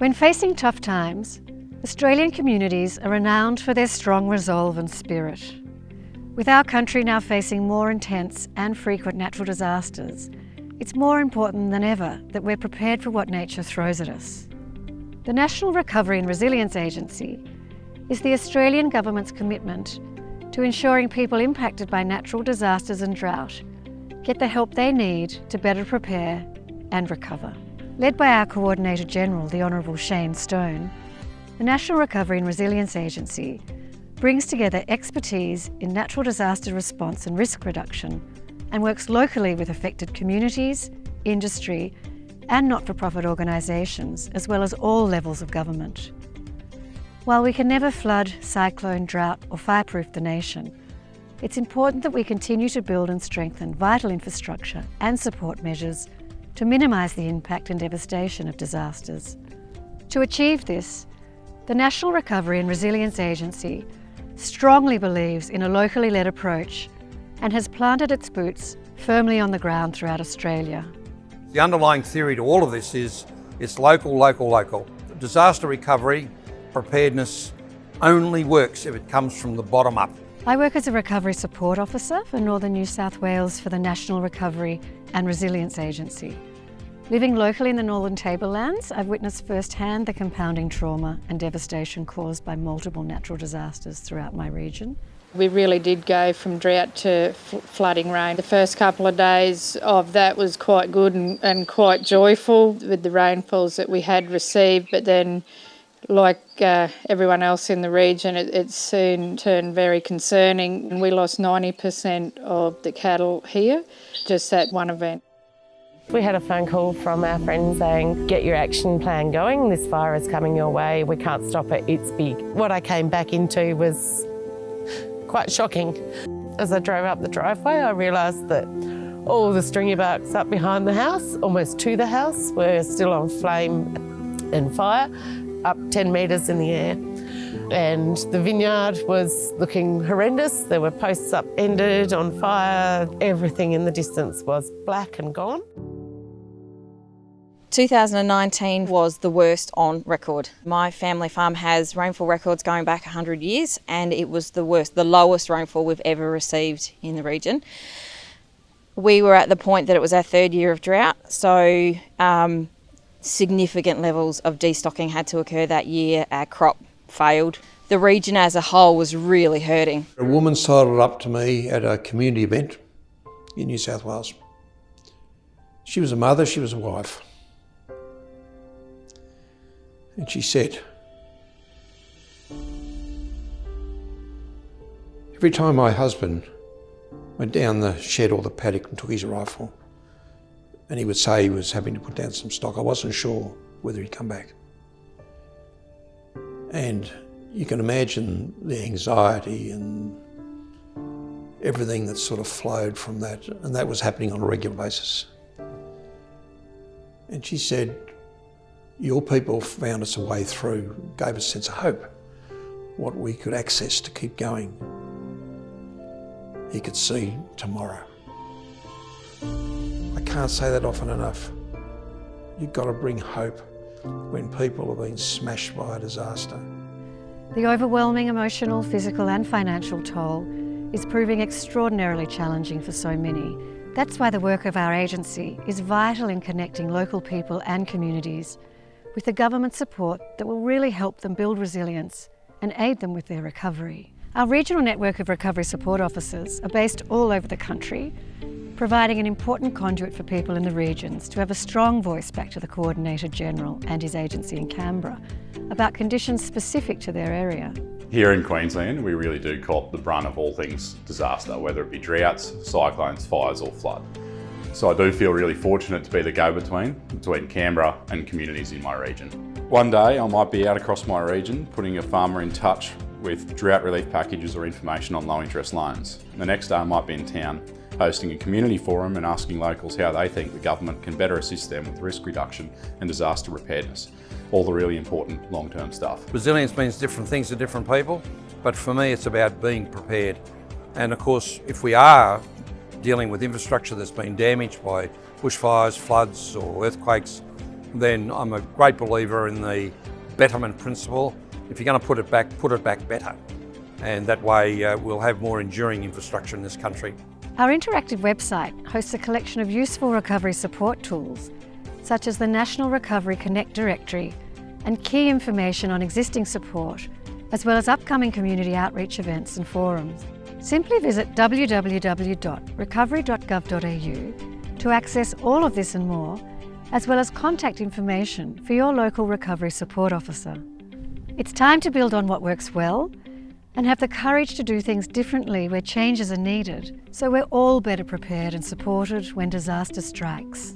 When facing tough times, Australian communities are renowned for their strong resolve and spirit. With our country now facing more intense and frequent natural disasters, it's more important than ever that we're prepared for what nature throws at us. The National Recovery and Resilience Agency is the Australian Government's commitment to ensuring people impacted by natural disasters and drought get the help they need to better prepare and recover. Led by our Coordinator General, the Honourable Shane Stone, the National Recovery and Resilience Agency brings together expertise in natural disaster response and risk reduction and works locally with affected communities, industry and not-for-profit organisations, as well as all levels of government. While we can never flood, cyclone, drought or fireproof the nation, it's important that we continue to build and strengthen vital infrastructure and support measures to minimise the impact and devastation of disasters. To achieve this, the National Recovery and Resilience Agency strongly believes in a locally led approach and has planted its boots firmly on the ground throughout Australia. The underlying theory to all of this is it's local, local, local. Disaster recovery, preparedness only works if it comes from the bottom up. I work as a Recovery Support Officer for Northern New South Wales for the National Recovery and Resilience Agency. Living locally in the Northern Tablelands, I've witnessed firsthand the compounding trauma and devastation caused by multiple natural disasters throughout my region. We really did go from drought to flooding rain. The first couple of days of that was quite good and quite joyful with the rainfalls that we had received, but then like everyone else in the region, it soon turned very concerning. We lost 90% of the cattle here, just that one event. We had a phone call from our friend saying, get your action plan going, this fire is coming your way, we can't stop it, it's big. What I came back into was quite shocking. As I drove up the driveway, I realised that all the stringy barks up behind the house, almost to the house, were still on flame and fire, up 10 metres in the air. And the vineyard was looking horrendous. There were posts upended, on fire. Everything in the distance was black and gone. 2019 was the worst on record. My family farm has rainfall records going back 100 years and it was the worst, the lowest rainfall we've ever received in the region. We were at the point that it was our third year of drought, so significant levels of destocking had to occur that year. Our crop failed. The region as a whole was really hurting. A woman sidled up to me at a community event in New South Wales. She was a mother, she was a wife. And she said, every time my husband went down the shed or the paddock and took his rifle, and he would say he was having to put down some stock, I wasn't sure whether he'd come back. And you can imagine the anxiety and everything that sort of flowed from that, and that was happening on a regular basis. And she said, your people found us a way through, gave us a sense of hope, what we could access to keep going. He could see tomorrow. I can't say that often enough. You've got to bring hope when people have been smashed by a disaster. The overwhelming emotional, physical and financial toll is proving extraordinarily challenging for so many. That's why the work of our agency is vital in connecting local people and communities with the government support that will really help them build resilience and aid them with their recovery. Our regional network of recovery support officers are based all over the country, providing an important conduit for people in the regions to have a strong voice back to the Coordinator General and his agency in Canberra about conditions specific to their area. Here in Queensland, we really do cop the brunt of all things disaster, whether it be droughts, cyclones, fires or flood. So I do feel really fortunate to be the go-between between Canberra and communities in my region. One day I might be out across my region putting a farmer in touch with drought relief packages or information on low interest loans. The next day I might be in town hosting a community forum and asking locals how they think the government can better assist them with risk reduction and disaster preparedness. All the really important long-term stuff. Resilience means different things to different people, but for me it's about being prepared. And of course, if we are dealing with infrastructure that's been damaged by bushfires, floods or earthquakes, then I'm a great believer in the betterment principle. If you're going to put it back better. And that way we'll have more enduring infrastructure in this country. Our interactive website hosts a collection of useful recovery support tools, such as the National Recovery Connect directory and key information on existing support, as well as upcoming community outreach events and forums. Simply visit www.recovery.gov.au to access all of this and more, as well as contact information for your local recovery support officer. It's time to build on what works well and have the courage to do things differently where changes are needed, so we're all better prepared and supported when disaster strikes.